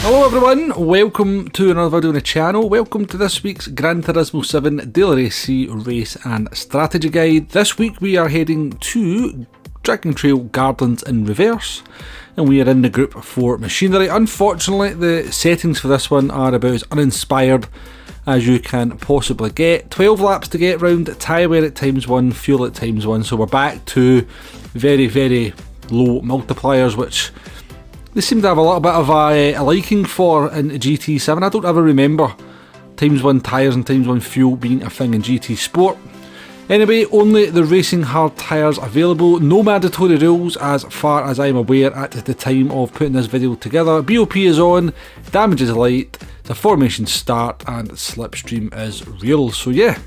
Hello everyone, welcome to another video on the channel. Welcome to this week's Gran Turismo 7 Daily Race C Race and Strategy Guide. This week we are heading to Dragon Trail Gardens in reverse, and we are in the group for machinery. Unfortunately, the settings for this one are about as uninspired as you can possibly get. 12 laps to get round, tyre wear at times1, fuel at times1, so we're back to very, very low multipliers, which they seem to have a little bit of a liking for in GT7. I don't ever remember times1 tyres and times1 fuel being a thing in GT Sport. Anyway, only the racing hard tyres available, no mandatory rules as far as I'm aware at the time of putting this video together. BOP is on, damage is light, the formation start and slipstream is real, so yeah.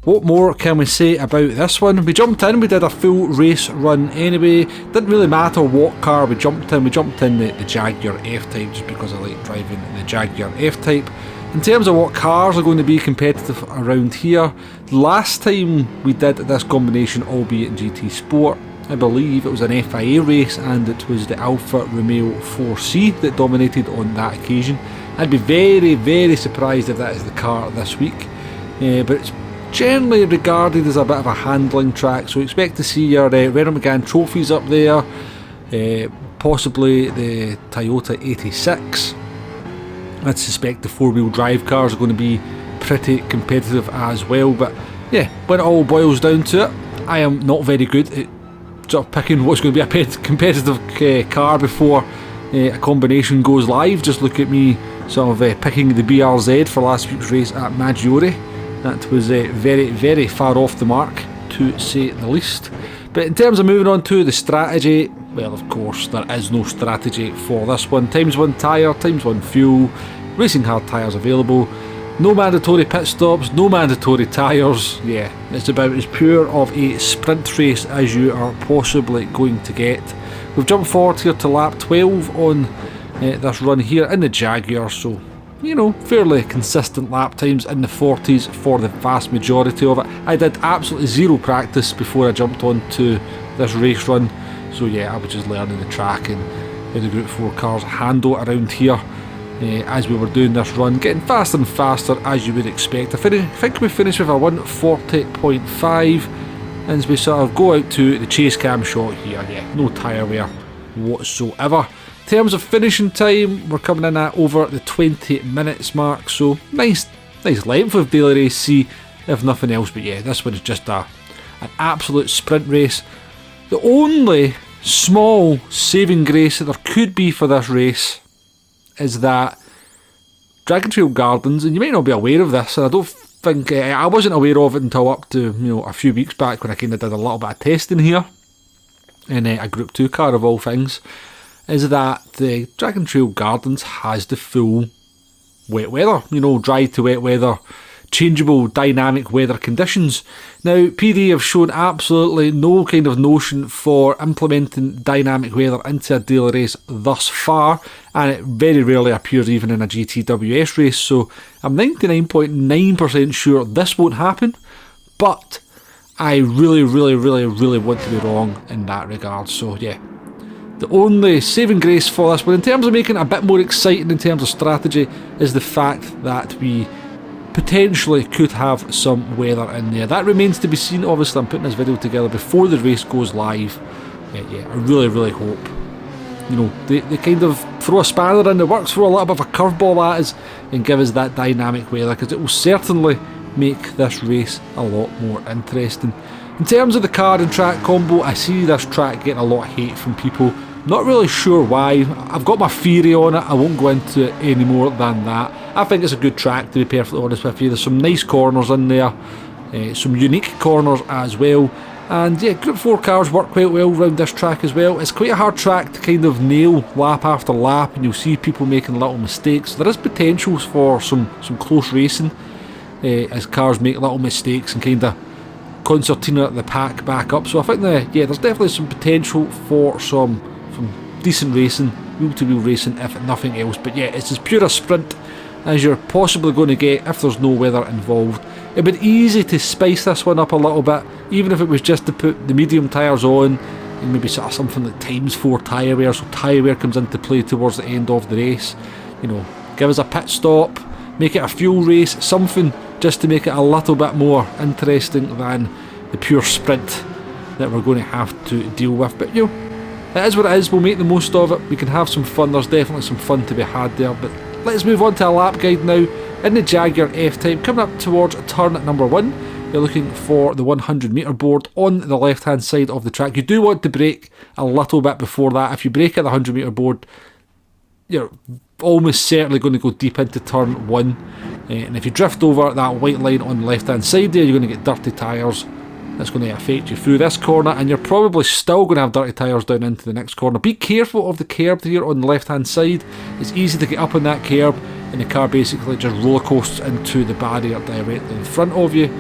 What more can we say about this one? We jumped in, we did a full race run anyway. Didn't really matter what car we jumped in the Jaguar F-Type just because I like driving the Jaguar F-Type. In terms of what cars are going to be competitive around here, last time we did this combination, albeit in GT Sport, I believe it was an FIA race and it was the Alfa Romeo 4C that dominated on that occasion. I'd be very, very surprised if that is the car this week, but it's generally regarded as a bit of a handling track, so expect to see your Renault Megane trophies up there, possibly the Toyota 86. I'd suspect the four-wheel drive cars are going to be pretty competitive as well, but yeah, when it all boils down to it, I am not very good at sort of picking what's going to be a competitive car before a combination goes live. Just look at me sort of picking the BRZ for last week's race at Maggiore. That was very, very far off the mark, to say the least. But in terms of moving on to the strategy, well, of course, there is no strategy for this one. times1 tyre, times1 fuel, racing hard tyres available, no mandatory pit stops, no mandatory tyres. Yeah, it's about as pure of a sprint race as you are possibly going to get. We've jumped forward here to lap 12 on this run here in the Jaguar, so you know, fairly consistent lap times in the 40s for the vast majority of it. I did absolutely zero practice before I jumped onto this race run, so yeah, I was just learning the track and how the Group 4 cars handle around here as we were doing this run, getting faster and faster as you would expect. I think we finished with a 140.5, and as we sort of go out to the chase cam shot here, yeah, no tyre wear whatsoever. In terms of finishing time, we're coming in at over the 20 minutes mark, so nice length of Daily Race C, if nothing else. But yeah, this one is just an absolute sprint race. The only small saving grace that there could be for this race is that Dragon Trail Gardens, and you might not be aware of this, and I don't think I wasn't aware of it until up to a few weeks back when I kind of did a little bit of testing here in a Group 2 car of all things, is that the Dragon Trail Gardens has the full wet weather, dry to wet weather, changeable dynamic weather conditions. Now, PD have shown absolutely no kind of notion for implementing dynamic weather into a daily race thus far, and it very rarely appears even in a GTWS race, so I'm 99.9% sure this won't happen, but I really, really, really, really want to be wrong in that regard, so yeah. The only saving grace for this one, in terms of making it a bit more exciting in terms of strategy, is the fact that we potentially could have some weather in there. That remains to be seen. Obviously, I'm putting this video together before the race goes live. Yeah, I really, really hope, they kind of throw a spanner in the works, throw a little bit of a curveball at us and give us that dynamic weather, because it will certainly make this race a lot more interesting. In terms of the car and track combo, I see this track getting a lot of hate from people. Not really sure why. I've got my theory on it, I won't go into it any more than that. I think it's a good track, to be perfectly honest with you. There's some nice corners in there, some unique corners as well, and yeah, Group 4 cars work quite well around this track as well. It's quite a hard track to kind of nail lap after lap, and you'll see people making little mistakes. There is potential for some close racing as cars make little mistakes and kind of concertina the pack back up, so I think there's definitely some potential for some decent racing, wheel-to-wheel racing if nothing else. But yeah, it's as pure a sprint as you're possibly going to get if there's no weather involved. It'd be easy to spice this one up a little bit, even if it was just to put the medium tyres on and maybe sort of something like ×4 tyre wear, so tyre wear comes into play towards the end of the race. You know, give us a pit stop, make it a fuel race, something just to make it a little bit more interesting than the pure sprint that we're going to have to deal with. But you know, it is what it is, we'll make the most of it, we can have some fun, there's definitely some fun to be had there. But let's move on to a lap guide now. In the Jaguar F-Type, coming up towards turn number 1, you're looking for the 100 metre board on the left hand side of the track. You do want to brake a little bit before that. If you brake at the 100 metre board, you're almost certainly going to go deep into turn 1, and if you drift over that white line on the left hand side there, you're going to get dirty tyres. That's going to affect you through this corner, and you're probably still going to have dirty tyres down into the next corner. Be careful of the curb here on the left hand side. It's easy to get up on that curb, and the car basically just roller coasts into the barrier directly in front of you.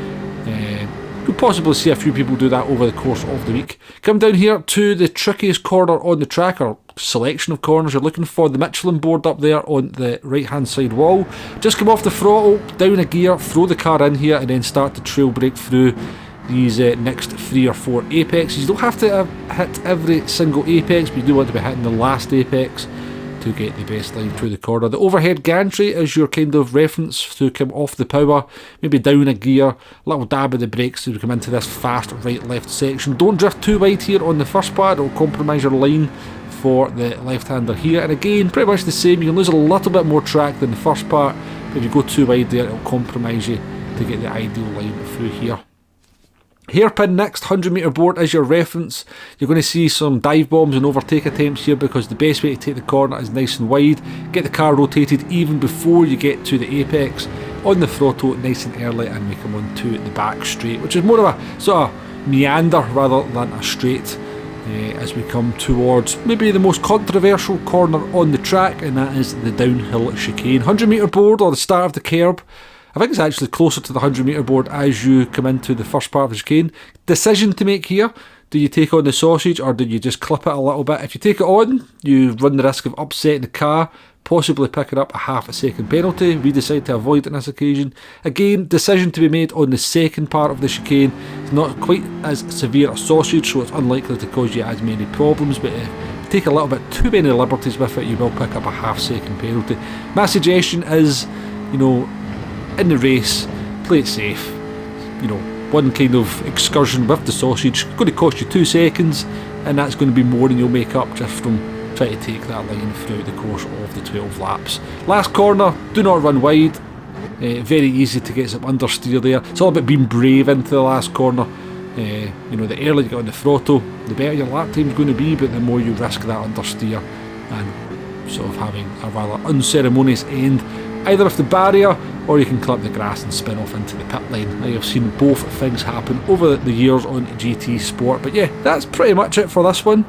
You'll possibly see a few people do that over the course of the week. Come down here to the trickiest corner on the track, or selection of corners. You're looking for the Michelin board up there on the right hand side wall. Just come off the throttle, down a gear, throw the car in here, and then start to trail brake through these next 3 or 4 apexes. You don't have to hit every single apex, but you do want to be hitting the last apex to get the best line through the corner. The overhead gantry is your kind of reference to come off the power, maybe down a gear, little dab of the brakes as we come into this fast right-left section. Don't drift too wide here on the first part, it'll compromise your line for the left-hander here. And again, pretty much the same, you can lose a little bit more track than the first part, but if you go too wide there, it'll compromise you to get the ideal line through here. Hairpin next, 100 metre board is your reference. You're going to see some dive bombs and overtake attempts here, because the best way to take the corner is nice and wide. Get the car rotated even before you get to the apex. On the throttle nice and early, and we come on to the back straight, which is more of a sort of meander rather than a straight, as we come towards maybe the most controversial corner on the track, and that is the downhill chicane. 100 metre board, or the start of the curb. I think it's actually closer to the 100 metre board as you come into the first part of the chicane. Decision to make here. Do you take on the sausage, or do you just clip it a little bit? If you take it on, you run the risk of upsetting the car, possibly picking up a half a second penalty. We decide to avoid it on this occasion. Again, decision to be made on the second part of the chicane. It's not quite as severe a sausage, so it's unlikely to cause you as many problems, but if you take a little bit too many liberties with it, you will pick up a half second penalty. My suggestion is, you know, in the race, play it safe. You know, one kind of excursion with the sausage going to cost you 2 seconds, and that's going to be more than you'll make up just from trying to take that line throughout the course of the 12 laps. Last corner, do not run wide. Very easy to get some understeer there. It's all about being brave into the last corner. You know, the earlier you get on the throttle, the better your lap time is going to be, but the more you risk that understeer and sort of having a rather unceremonious end, either with the barrier, or you can clip the grass and spin off into the pit lane. I have seen both things happen over the years on GT Sport. But yeah, that's pretty much it for this one.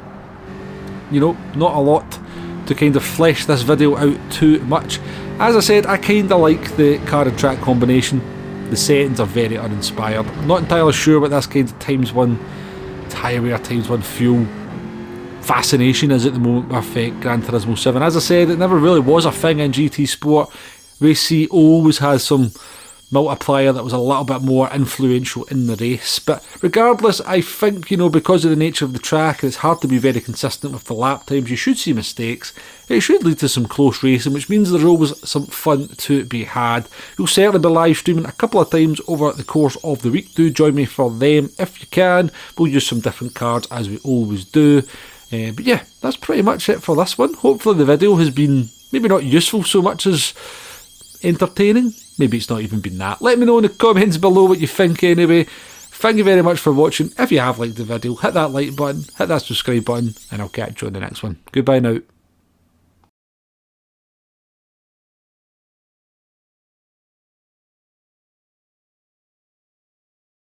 You know, not a lot to kind of flesh this video out too much. As I said, I kind of like the car and track combination. The settings are very uninspired. I'm not entirely sure what this kind of ×1 tyre wear, ×1 fuel fascination is at the moment with Gran Turismo 7. As I said, it never really was a thing in GT Sport. Race C always has some multiplier that was a little bit more influential in the race. But regardless, I think, you know, because of the nature of the track, it's hard to be very consistent with the lap times. You should see mistakes. It should lead to some close racing, which means there's always some fun to be had. You'll certainly be live streaming a couple of times over the course of the week. Do join me for them if you can. We'll use some different cards as we always do. But yeah, that's pretty much it for this one. Hopefully the video has been maybe not useful so much as entertaining. Maybe it's not even been that. Let me know in the comments below what you think anyway. Thank you very much for watching. If you have liked the video, hit that like button, hit that subscribe button, and I'll catch you on the next one. Goodbye now.